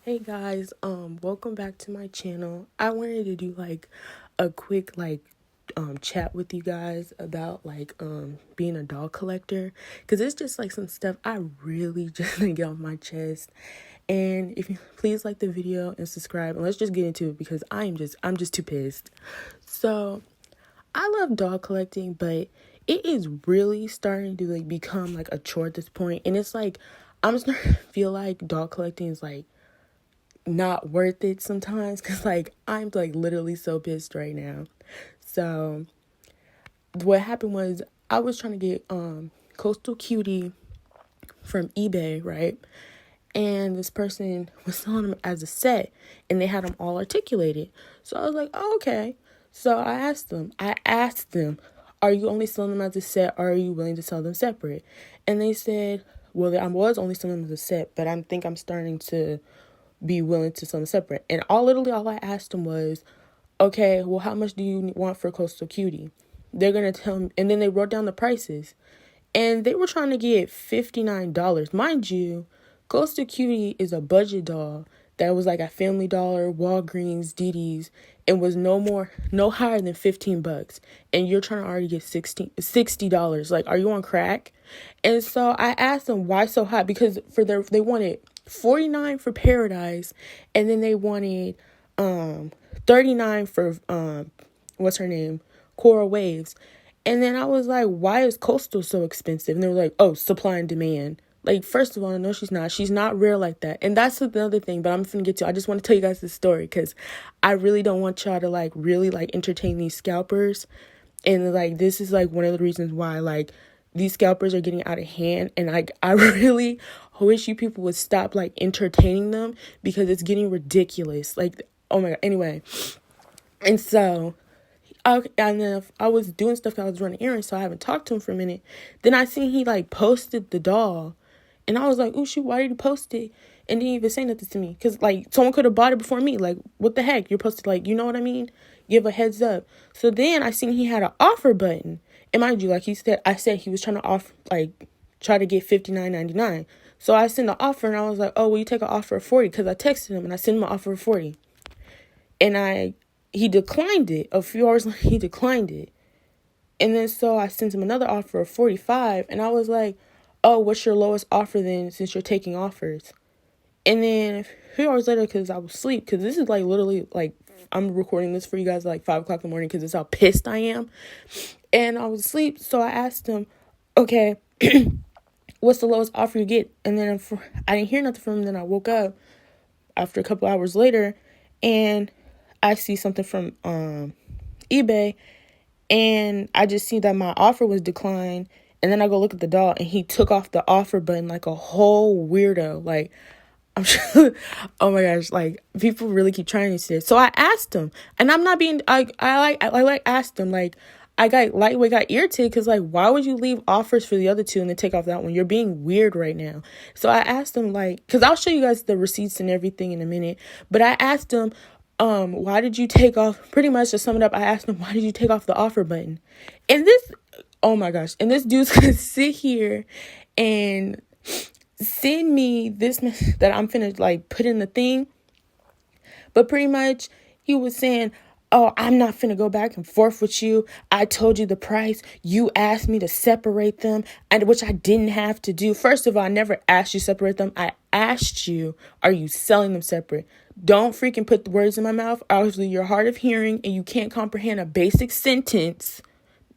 Hey guys, welcome back to my channel. I wanted to do like a quick chat with you guys about being a doll collector, because it's just like some stuff I really just want to get off my chest. And if you please like the video and subscribe, and let's just get into it because I'm just too pissed. So I love doll collecting, but it is really starting to become like a chore at this point, and it's like I'm starting to feel like doll collecting is like not worth it sometimes, because I'm literally so pissed right now. So what happened was I was trying to get Coastal Cutie from eBay, right? And this person was selling them as a set, and they had them all articulated. So I was like, oh, okay. So I asked them, are you only selling them as a set, or are you willing to sell them separate? And they said, well, I was only selling them as a set, but I think I'm starting to be willing to sell them separate. And all I asked them was, okay, well, how much do you want for Coastal Cutie? They're going to tell me. And then they wrote down the prices. And they were trying to get $59. Mind you, Coastal Cutie is a budget doll that was like at Family Dollar, Walgreens, DD's, and was no higher than $15. And you're trying to already get $60. Like, are you on crack? And so I asked them, why so high? Because they wanted $49 for Paradise, and then they wanted $39 for what's her name? Coral Waves. And then I was like, why is Coastal so expensive? And they were like, oh, supply and demand. Like, first of all, no, she's not. She's not rare like that. And that's another thing, but I'm finna get to. I just want to tell you guys this story because I really don't want y'all to really entertain these scalpers. And this is one of the reasons why these scalpers are getting out of hand. And I really wish you people would stop entertaining them, because it's getting ridiculous. Oh my God. Anyway. And so and then I was doing stuff, I was running errands, so I haven't talked to him for a minute. Then I seen he posted the doll, and I was like, oh shoot, why did he post it? And didn't even say nothing to me, because someone could have bought it before me. What the heck? You're supposed to you know what I mean? Give a heads up. So then I seen he had an offer button, and mind you, I said he was trying to offer try to get $59.99. So I sent the offer, and I was like, oh, will you take an offer of $40? Because I texted him and I sent him an offer of $40, and he declined it. A few hours later, he declined it. And then so I sent him another offer of $45. And I was like, oh, what's your lowest offer then, since you're taking offers? And then a few hours later, because I was asleep, because this is literally I'm recording this for you guys at 5 o'clock in the morning, because it's how pissed I am. And I was asleep. So I asked him, okay, what's the lowest offer you get? And then I didn't hear nothing from him. Then I woke up after a couple hours later, and I see something from eBay, and I just see that my offer was declined. And then I go look at the doll, and he took off the offer button like a whole weirdo. I'm sure, oh my gosh, people really keep trying to say it. So I asked him, and I'm not being, I asked him, I got irritated, because why would you leave offers for the other two and then take off that one? You're being weird right now. So I asked him, because I'll show you guys the receipts and everything in a minute, but I asked him, why did you take off, pretty much to sum it up, I asked him, why did you take off the offer button? And oh my gosh, and this dude's gonna sit here and send me this that I'm finna put in the thing. But pretty much he was saying, oh, I'm not finna go back and forth with you. I told you the price. You asked me to separate them, and which I didn't have to do. First of all, I never asked you to separate them. I asked you, are you selling them separate? Don't freaking put the words in my mouth. Obviously, you're hard of hearing and you can't comprehend a basic sentence.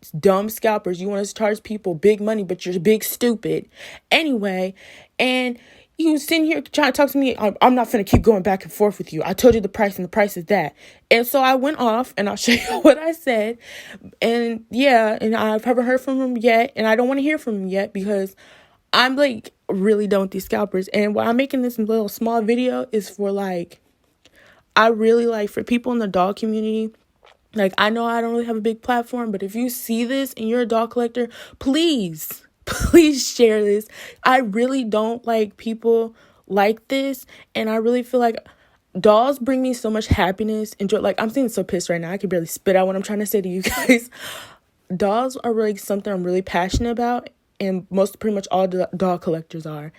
It's dumb scalpers. You want to charge people big money, but you're big stupid. Anyway, and he was sitting here trying to talk to me. I'm not finna keep going back and forth with you. I told you the price, and the price is that. And so I went off, and I'll show you what I said. And yeah, and I haven't heard from him yet, and I don't want to hear from him yet, because I'm really done with these scalpers. And why I'm making this little small video is for I really for people in the doll community. I know I don't really have a big platform, but if you see this and you're a doll collector, please share this. I really don't like people like this, and I really feel like dolls bring me so much happiness and joy. I'm feeling so pissed right now. I can barely spit out what I'm trying to say to you guys. Dolls are really something I'm really passionate about, and pretty much all doll collectors are.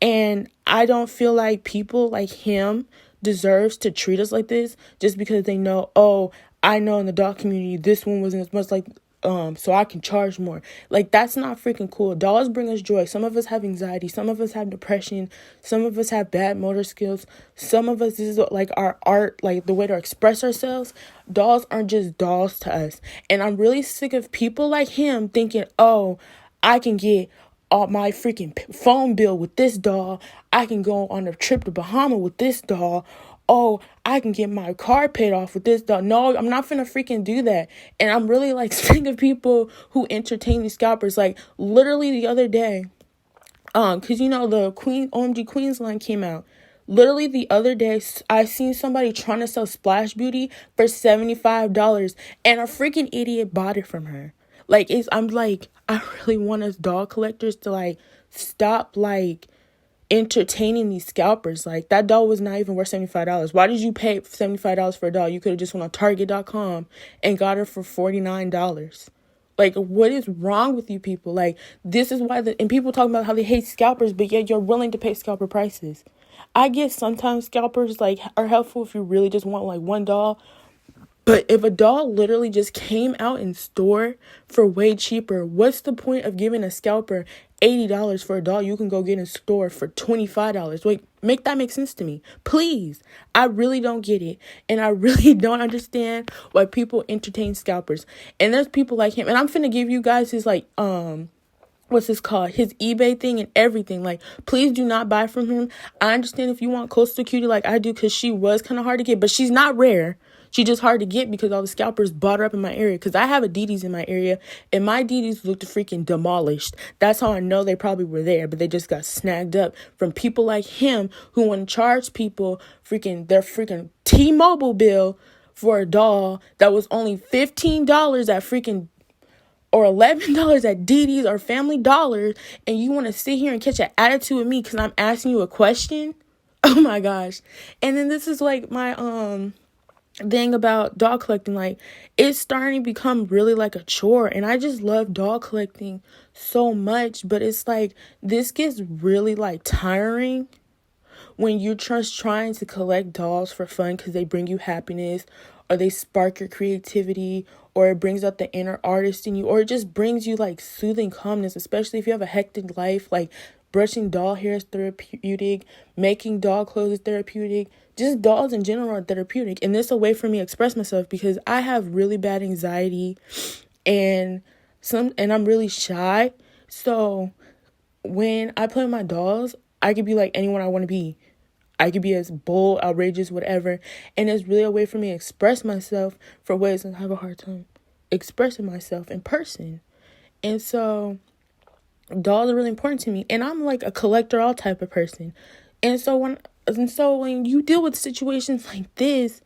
And I don't feel like people like him deserves to treat us like this just because they know, oh, I know in the doll community this one wasn't as much like so I can charge more. Like, that's not freaking cool. Dolls bring us joy. Some of us have anxiety, some of us have depression, some of us have bad motor skills, some of us, this is like our art, like the way to express ourselves. Dolls aren't just dolls to us. And I'm really sick of people like him thinking, oh, I can get my freaking phone bill with this doll. I can go on a trip to Bahama with this doll. Oh, I can get my car paid off with this doll. No, I'm not finna freaking do that. And I'm really like sick of people who entertain these scalpers. Like, literally the other day, cause you know the OMG Queens line came out. Literally the other day, I seen somebody trying to sell Splash Beauty for $75, and a freaking idiot bought it from her. Like, I'm like, I really want us doll collectors to like stop like entertaining these scalpers. Like, that doll was not even worth $75. Why did you pay $75 for a doll? You could have just went on Target.com and got her for $49. Like, what is wrong with you people? Like, this is why and people talking about how they hate scalpers, but yet you're willing to pay scalper prices. I guess sometimes scalpers like are helpful if you really just want like one doll. But if a doll literally just came out in store for way cheaper, what's the point of giving a scalper $80 for a doll you can go get in store for $25? Wait, make that make sense to me, please. I really don't get it, and I really don't understand why people entertain scalpers. And there's people like him, and I'm finna give you guys his like what's this called, his eBay thing and everything. Like, please do not buy from him. I understand if you want Coastal Cutie like I do, because she was kind of hard to get, but she's not rare. She just hard to get because all the scalpers bought her up in my area. Because I have a Dee in my area, and my Dee looked freaking demolished. That's how I know they probably were there, but they just got snagged up from people like him who want to charge people their freaking T-Mobile bill for a doll that was only $15 at freaking or $11 at Dee or Family Dollar, and you want to sit here and catch an attitude with me because I'm asking you a question? Oh my gosh. And then this is like my thing about doll collecting. Like, it's starting to become really like a chore, and I just love doll collecting so much, but it's like this gets really like tiring when you're just trying to collect dolls for fun because they bring you happiness, or they spark your creativity, or it brings out the inner artist in you, or it just brings you like soothing calmness, especially if you have a hectic life. Like, brushing doll hair is therapeutic, making doll clothes is therapeutic, just dolls in general are therapeutic. And this is a way for me to express myself because I have really bad anxiety and I'm really shy. So when I play with my dolls, I could be like anyone I want to be. I could be as bold, outrageous, whatever. And it's really a way for me to express myself for ways I have a hard time expressing myself in person. And so dolls are really important to me. And I'm like a collector all type of person. And so when you deal with situations like this,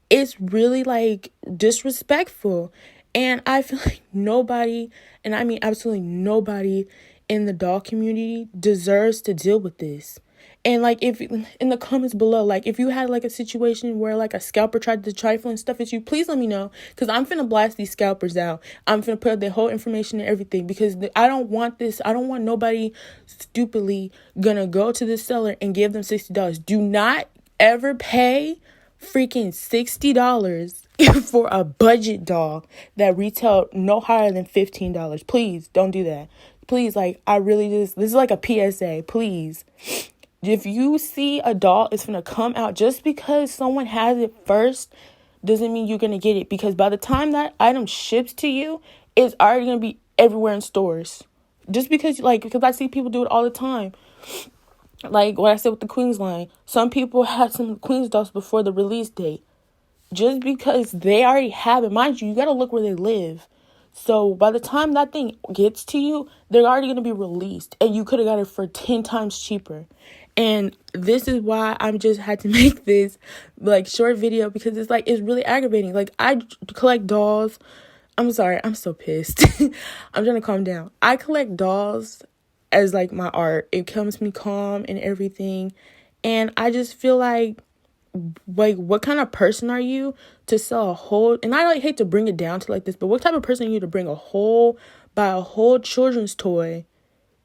it's really like disrespectful. And I feel like nobody, and I mean absolutely nobody in the doll community deserves to deal with this. And like, if in the comments below, like if you had like a situation where like a scalper tried to trifle and stuff at you, please let me know, because I'm finna blast these scalpers out. I'm finna put their whole information and everything, because I don't want this. I don't want nobody stupidly gonna go to the seller and give them $60. Do not ever pay freaking $60 for a budget doll that retail no higher than $15. Please don't do that. Please, like, this is like a PSA. Please, if you see a doll is gonna come out, just because someone has it first doesn't mean you're gonna get it, because by the time that item ships to you, it's already gonna be everywhere in stores. Just because I see people do it all the time. Like what I said with the Queens line, some people had some Queens dolls before the release date. Just because they already have it, mind you gotta look where they live. So by the time that thing gets to you, they're already going to be released, and you could have got it for 10 times cheaper. And this is why I'm just had to make this like short video, because it's really aggravating. Like, I collect dolls. I'm sorry, I'm so pissed. I'm trying to calm down. I collect dolls as like my art. It keeps me calm and everything. And I just feel like what kind of person are you to sell a whole, and I hate to bring it down to like this, but what type of person are you to buy a whole children's toy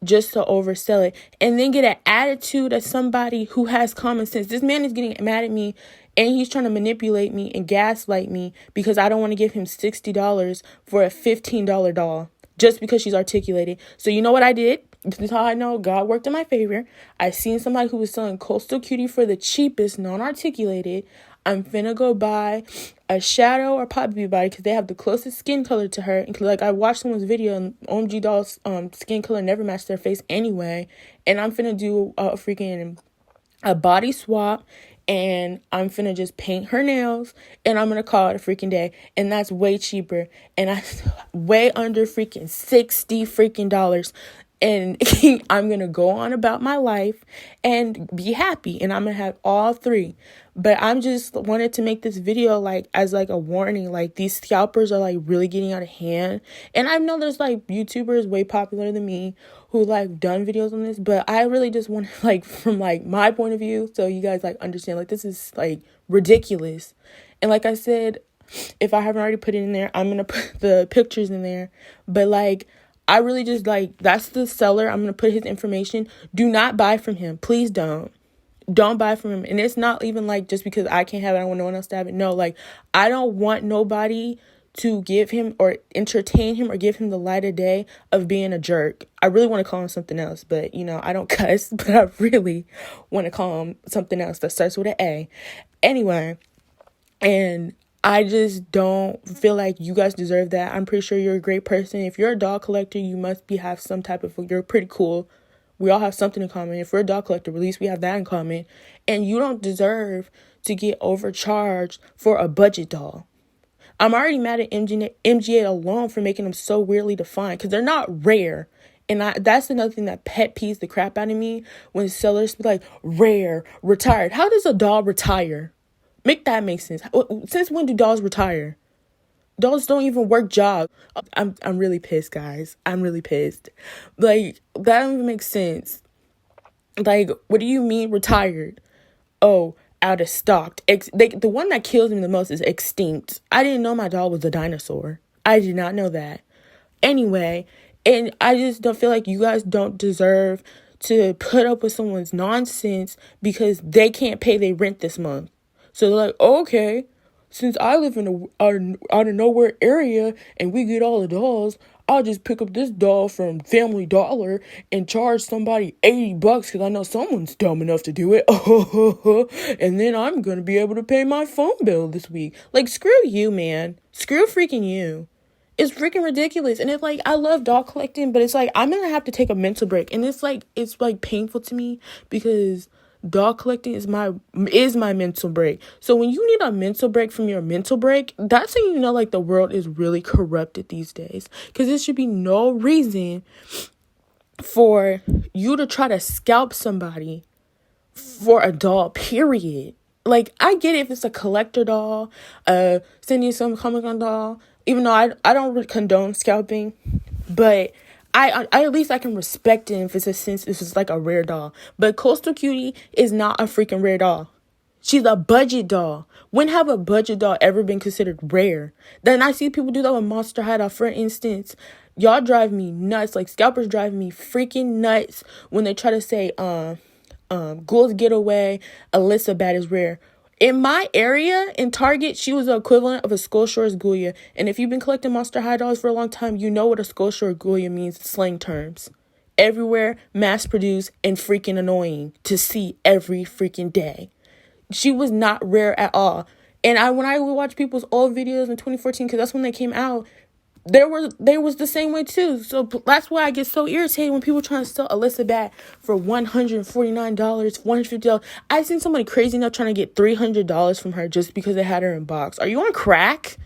just to oversell it, and then get an attitude of somebody who has common sense. This man is getting mad at me, and he's trying to manipulate me and gaslight me because I don't want to give him $60 for a $15 doll just because she's articulated. So you know what I did? This is how I know God worked in my favor. I seen somebody who was selling Coastal Cutie for the cheapest, non-articulated. I'm finna go buy a Shadow or Poppy Body because they have the closest skin color to her. And like, I watched someone's video and OMG Doll's skin color never matched their face anyway. And I'm finna do a body swap, and I'm finna just paint her nails, and I'm gonna call it a freaking day. And that's way cheaper, and I way under freaking $60 and I'm gonna go on about my life and be happy, and I'm gonna have all three. But I'm just wanted to make this video like as like a warning, like these scalpers are like really getting out of hand. And I know there's like YouTubers way popular than me who like done videos on this, but I really just want to like from like my point of view, so you guys like understand like this is like ridiculous. And like I said, if I haven't already put it in there, I'm gonna put the pictures in there. But like, I really just like, that's the seller. I'm gonna put his information. Do not buy from him, please. Don't buy from him. And it's not even like just because I can't have it, I don't want no one else to have it. No, like, I don't want nobody to give him or entertain him or give him the light of day of being a jerk. I really want to call him something else, but you know, I don't cuss, but I really want to call him something else that starts with an A. Anyway, and I just don't feel like you guys deserve that. I'm pretty sure you're a great person. If you're a doll collector, you must have some type of, you're pretty cool. We all have something in common. If we're a doll collector, at least we have that in common. And you don't deserve to get overcharged for a budget doll. I'm already mad at MGA alone for making them so weirdly defined because they're not rare. And that's another thing that pet peeves the crap out of me when sellers be like, rare, retired. How does a doll retire? Make that make sense. Since when do dolls retire? Dolls don't even work jobs. I'm really pissed, guys. I'm really pissed. Like, that don't even make sense. Like, what do you mean retired? Oh, out of stock. The one that kills me the most is extinct. I didn't know my doll was a dinosaur. I did not know that. Anyway, and I just don't feel like you guys don't deserve to put up with someone's nonsense because they can't pay their rent this month. So they're like, okay, since I live in a out of nowhere area and we get all the dolls, I'll just pick up this doll from Family Dollar and charge somebody $80 because I know someone's dumb enough to do it. And then I'm going to be able to pay my phone bill this week. Like, screw you, man. Screw freaking you. It's freaking ridiculous. And it's like, I love doll collecting, but it's like, I'm going to have to take a mental break. And it's like painful to me because doll collecting is my mental break. So when you need a mental break from your mental break, that's when you know like the world is really corrupted these days. Because there should be no reason for you to try to scalp somebody for a doll, period. Like, I get it if it's a collector doll, sending some Comic-Con doll, even though I don't condone scalping, but I at least I can respect it if it's like a rare doll. But Coastal Cutie is not a freaking rare doll. She's a budget doll. When have a budget doll ever been considered rare? Then I see people do that with Monster High doll, for instance. Y'all drive me nuts. Like, scalpers drive me freaking nuts when they try to say, Ghouls Getaway, Alyssa Bad is rare. In my area, in Target, she was the equivalent of a Skull Shores Ghoulia. And if you've been collecting Monster High dolls for a long time, you know what a Skull Shore Ghoulia means in slang terms. Everywhere, mass-produced, and freaking annoying to see every freaking day. She was not rare at all. And when I would watch people's old videos in 2014, because that's when they came out, they was the same way too. So that's why I get so irritated when people trying to sell Alyssa Bad for $149, $150. I seen somebody crazy enough trying to get $300 from her just because they had her in box. Are you on crack?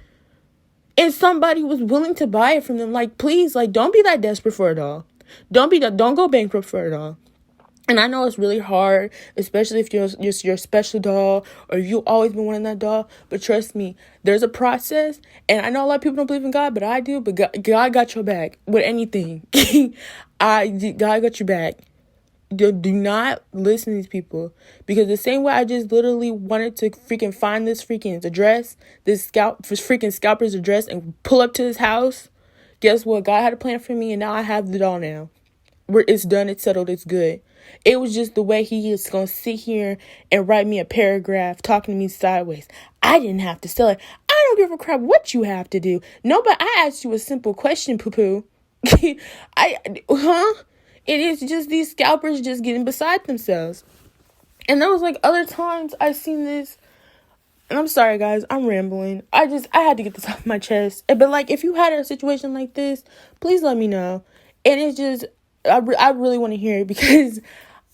And somebody was willing to buy it from them. Like, please, like, don't be that desperate for a doll. Don't go bankrupt for a doll. And I know it's really hard, especially if you're a special doll or you always been wanting that doll. But trust me, there's a process. And I know a lot of people don't believe in God, but I do. But God got your back with anything. God got your back. Do not listen to these people. Because the same way I just literally wanted to freaking find this freaking address, this freaking scalper's address and pull up to his house. Guess what? God had a plan for me and now I have the doll now. it's done, it's settled, it's good. It was just the way he is going to sit here and write me a paragraph talking to me sideways. I didn't have to sell it. I don't give a crap what you have to do. No, but I asked you a simple question, poo-poo. It is just these scalpers just getting beside themselves. And there was like other times I seen this. And I'm sorry, guys, I'm rambling. I had to get this off my chest. But, like, if you had a situation like this, please let me know. And it's just, I really want to hear it because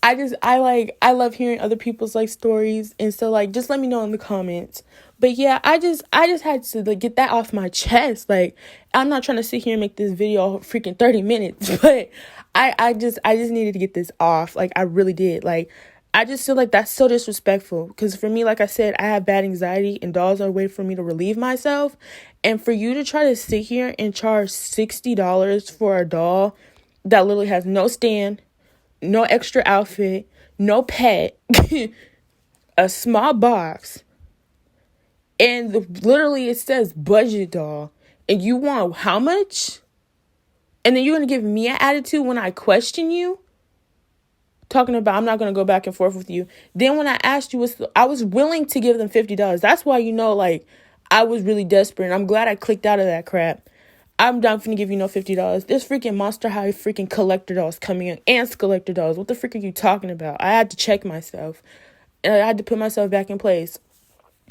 I love hearing other people's, like, stories. And so, like, just let me know in the comments. But, yeah, I just had to, like, get that off my chest. Like, I'm not trying to sit here and make this video freaking 30 minutes. But I just needed to get this off. Like, I really did. Like, I just feel like that's so disrespectful because for me, like I said, I have bad anxiety and dolls are a way for me to relieve myself. And for you to try to sit here and charge $60 for a doll that literally has no stand, no extra outfit, no pet, a small box, and literally it says budget doll, and you want how much? And then you're going to give me an attitude when I question you? Talking about I'm not going to go back and forth with you. Then when I asked you, I was willing to give them $50. That's why, like, I was really desperate. And I'm glad I clicked out of that crap. I'm not going to give you no $50. There's freaking Monster High freaking collector dolls coming in. And collector dolls. What the freak are you talking about? I had to check myself. And I had to put myself back in place.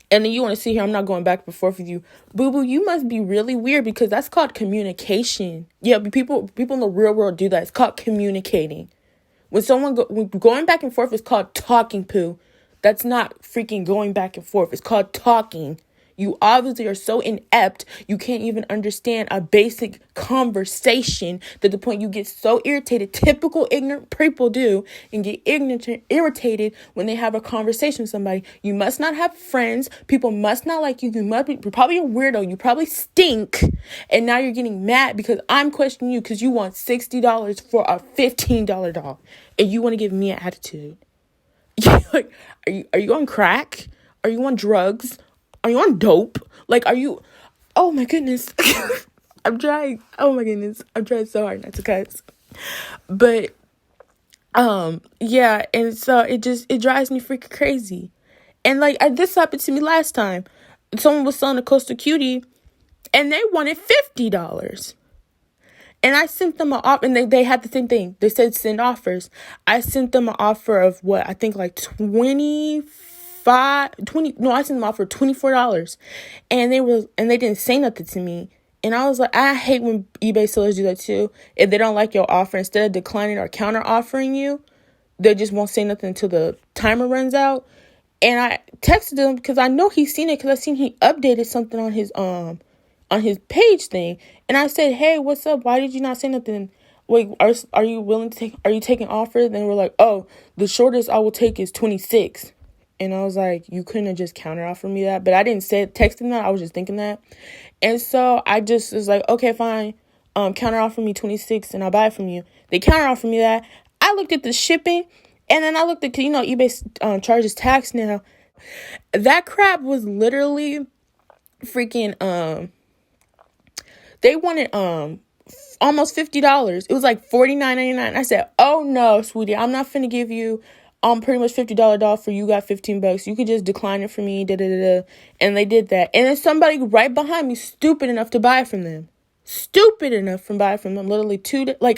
And then you want to see here, I'm not going back and forth with you. Boo-boo, you must be really weird because that's called communication. Yeah, people in the real world do that. It's called communicating. When going back and forth is called talking, poo. That's not freaking going back and forth. It's called talking. You obviously are so inept, you can't even understand a basic conversation to the point you get so irritated. Typical ignorant people do and get irritated when they have a conversation with somebody. You must not have friends. People must not like you. You're probably a weirdo. You probably stink. And now you're getting mad because I'm questioning you because you want $60 for a $15 doll. And you want to give me an attitude. Like, are you on crack? Are you on drugs? Are you on dope? Like, are you... Oh, my goodness. I'm trying... Oh, my goodness. I'm trying so hard not to cuss. But, yeah. And so, it drives me freaking crazy. And, like, this happened to me last time. Someone was selling a Coastal Cutie, and they wanted $50. And I sent them an offer, and they had the same thing. They said send offers. I sent them an offer of what? I think, like, I sent them an offer of $24. And they didn't say nothing to me. And I was like, I hate when eBay sellers do that too. If they don't like your offer, instead of declining or counter offering you, they just won't say nothing until the timer runs out. And I texted him because I know he's seen it because I seen he updated something on his page thing. And I said, hey, what's up? Why did you not say nothing? Wait, are you willing to are you taking offers? Then we're like, oh, the shortest I will take is 26. And I was like, you couldn't have just counter offered me that. But I didn't text him that. I was just thinking that. And so I just was like, okay, fine. Counter offer me 26 and I'll buy it from you. They counter offer me that. I looked at the shipping and then I looked at, eBay charges tax now. That crap was literally freaking, they wanted, almost $50. It was like $49.99. I said, oh no, sweetie, I'm not finna give you pretty much $50 doll for you got $15. You could just decline it for me, And they did that. And then somebody right behind me, stupid enough to buy from them. Stupid enough to buy from them. Literally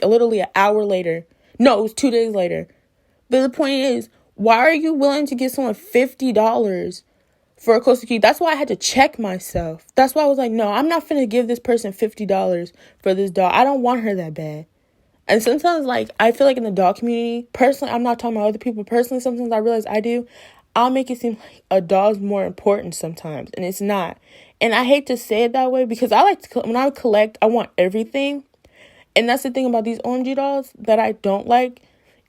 literally an hour later. No, it was 2 days later. But the point is, why are you willing to give someone $50 for a Coastal Cutie? That's why I had to check myself. That's why I was like, no, I'm not finna give this person $50 for this doll. I don't want her that bad. And sometimes, like, I feel like in the doll community, personally, I'm not talking about other people. Personally, sometimes I realize I'll make it seem like a doll's more important sometimes. And it's not. And I hate to say it that way because when I collect, I want everything. And that's the thing about these OMG dolls that I don't like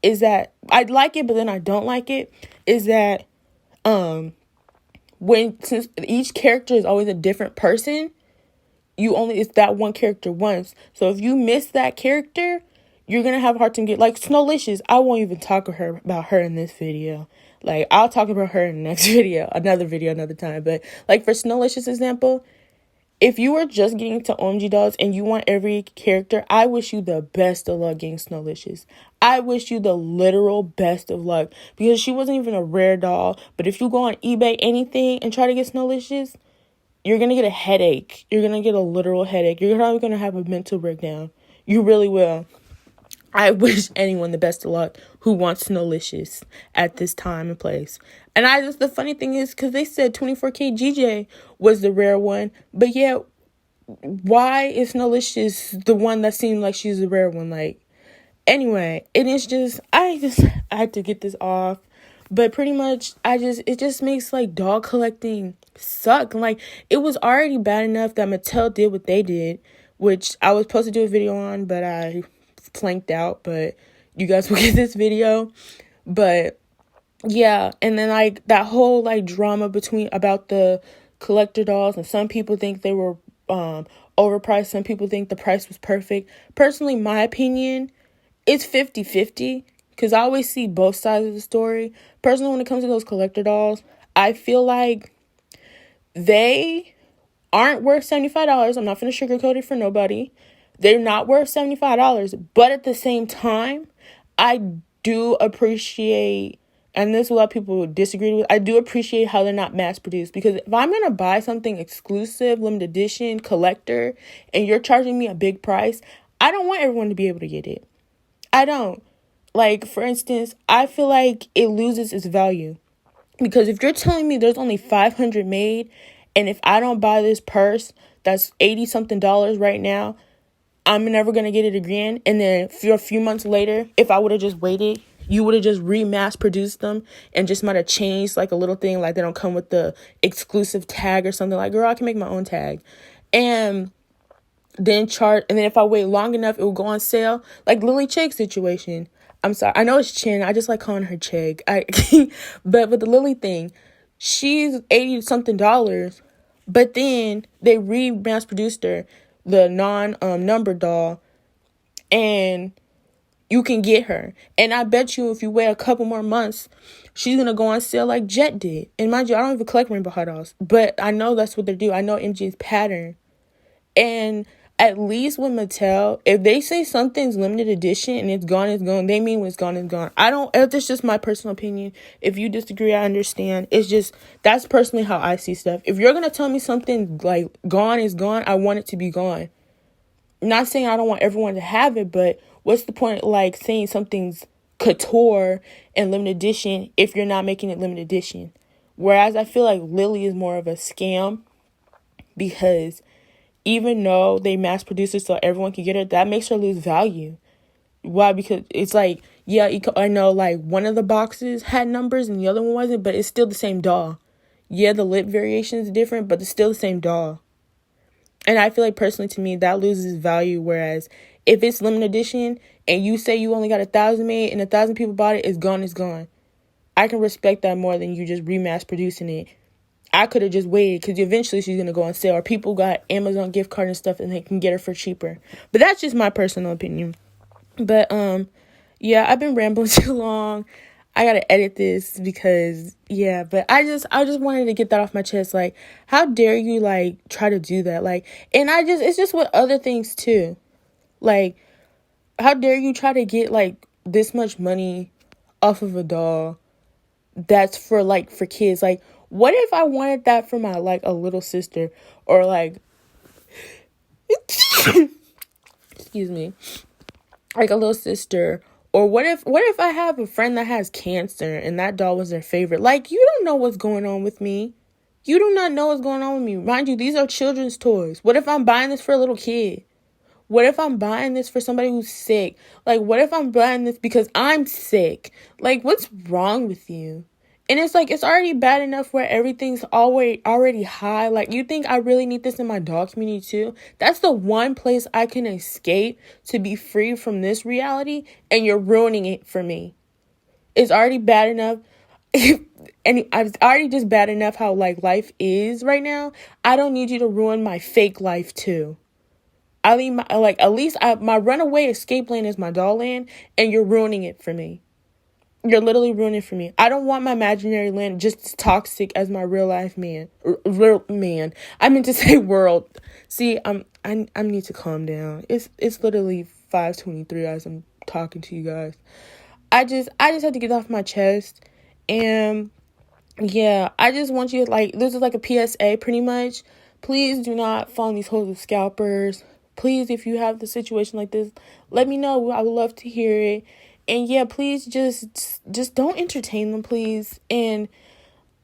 is that I like it, but then I don't like it. Is that since each character is always a different person, it's that one character once. So if you miss that character, you're going to have a hard time like Snowlicious. I won't even talk about her in this video. Like, I'll talk about her in the next video, another time. But, like, for Snowlicious example, if you are just getting to OMG dolls and you want every character, I wish you the best of luck getting Snowlicious. I wish you the literal best of luck, because she wasn't even a rare doll. But if you go on eBay, anything, and try to get Snowlicious, you're going to get a headache. You're going to get a literal headache. You're probably going to have a mental breakdown. You really will. I wish anyone the best of luck who wants Snowlicious at this time and place. And the funny thing is, because they said 24K GJ was the rare one, but yeah, why is Snowlicious the one that seemed like she's the rare one? Like, anyway, I had to get this off. But pretty much, it just makes, like, doll collecting suck. Like, it was already bad enough that Mattel did what they did, which I was supposed to do a video on, but I flanked out. But you guys will get this video. But, yeah, and then, like, that whole, like, drama about the collector dolls, and some people think they were overpriced. Some people think the price was perfect. Personally, my opinion, it's 50-50. Because I always see both sides of the story. Personally, when it comes to those collector dolls, I feel like they aren't worth $75. I'm not going to sugarcoat it for nobody. They're not worth $75. But at the same time, I do appreciate, and this a lot of people disagree with, I do appreciate how they're not mass produced. Because if I'm going to buy something exclusive, limited edition, collector, and you're charging me a big price, I don't want everyone to be able to get it. I don't. Like, for instance, I feel like it loses its value. Because if you're telling me there's only 500 made, and if I don't buy this purse that's $80-something right now, I'm never going to get it again. And then for a few months later, if I would have just waited, you would have just mass produced them and just might have changed, like, a little thing. Like, they don't come with the exclusive tag or something. Like, girl, I can make my own tag. And then if I wait long enough, it will go on sale. Like Lily Cheg's situation. I'm sorry, I know it's Chin. I just like calling her Cheg. But with the Lily thing, she's $80-something, but then they mass produced her, the numbered doll, and you can get her. And I bet you if you wait a couple more months, she's gonna go on sale like Jet did. And mind you, I don't even collect Rainbow High dolls, but I know that's what they do. I know MG's pattern. And at least with Mattel, if they say something's limited edition and it's gone, they mean when it's gone, it's gone. That's just my personal opinion. If you disagree, I understand. It's just, that's personally how I see stuff. If you're going to tell me something like gone is gone, I want it to be gone. Not saying I don't want everyone to have it, but what's the point, like, saying something's couture and limited edition if you're not making it limited edition? Whereas I feel like Lily is more of a scam, because even though they mass produce it so everyone can get it, that makes her lose value. Why? Because it's like, yeah, I know, like, one of the boxes had numbers and the other one wasn't, but it's still the same doll. Yeah, the lip variation is different, but it's still the same doll. And I feel like, personally, to me, that loses value. Whereas if it's limited edition and you say you only got 1,000 made and 1,000 people bought it, it's gone, it's gone. I can respect that more than you just remass producing it. I could have just waited, because eventually she's going to go on sale, or people got Amazon gift card and stuff and they can get her for cheaper. But that's just my personal opinion. But, yeah, I've been rambling too long. I got to edit this because, yeah, but I just wanted to get that off my chest. Like, how dare you, like, try to do that? Like, and it's just with other things too. Like, how dare you try to get, like, this much money off of a doll that's for kids? Like, what if I wanted that for my, like, a little sister, or, like, excuse me, like a little sister? Or what if I have a friend that has cancer and that doll was their favorite? Like, you don't know what's going on with me. You do not know what's going on with me. Mind you, these are children's toys. What if I'm buying this for a little kid? What if I'm buying this for somebody who's sick? Like, what if I'm buying this because I'm sick? Like, what's wrong with you? And it's like, it's already bad enough where everything's already high. Like, you think I really need this in my dog community too? That's the one place I can escape to be free from this reality, and you're ruining it for me. It's already bad enough. And it's already just bad enough how, like, life is right now. I don't need you to ruin my fake life too. I leave my runaway escape lane is my doll land, and you're ruining it for me. You're literally ruining it for me. I don't want my imaginary land just as toxic as my real life man. Real man. I meant to say world. See, I need to calm down. It's literally 5:23 as I'm talking to you guys. I just had to get off my chest. And yeah, I just want you to, like, this is like a PSA pretty much. Please do not fall in these holes of scalpers. Please, if you have the situation like this, let me know. I would love to hear it. And yeah, please just don't entertain them, please. And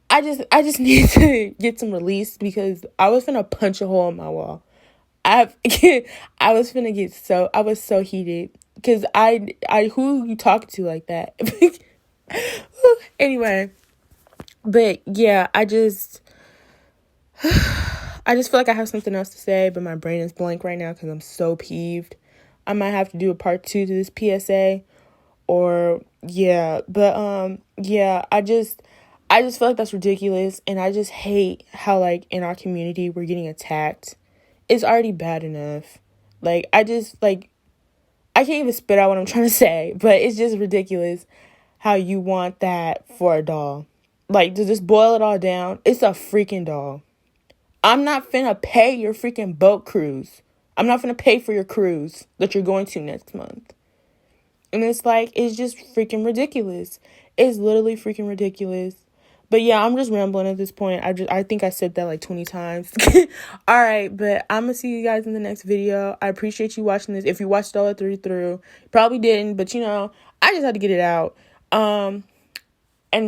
I just need to get some release because I was finna punch a hole in my wall. I was so heated because who you talking to like that? Anyway, but yeah, I just feel like I have something else to say, but my brain is blank right now because I'm so peeved. I might have to do a part 2 to this PSA, or yeah, but yeah, I just feel like that's ridiculous, and I just hate how, like, in our community we're getting attacked. It's already bad enough. Like, I can't even spit out what I'm trying to say, but it's just ridiculous how you want that for a doll. Like, to just boil it all down, it's a freaking doll. I'm not finna pay your freaking boat cruise. I'm not finna pay for your cruise that you're going to next month. And it's like, it's just freaking ridiculous. It's literally freaking ridiculous. But yeah, I'm just rambling at this point. I think I said that like 20 times. All right, but I'm gonna see you guys in the next video. I appreciate you watching this. If you watched all the way through, probably didn't, but I just had to get it out. And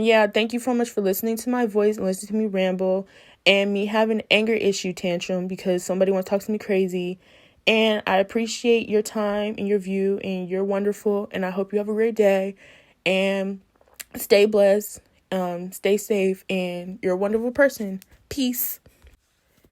yeah, thank you so much for listening to my voice and listening to me ramble and me have an anger issue tantrum because somebody wants to talk to me crazy. And I appreciate your time and your view, and you're wonderful. And I hope you have a great day and stay blessed, stay safe, and you're a wonderful person. Peace.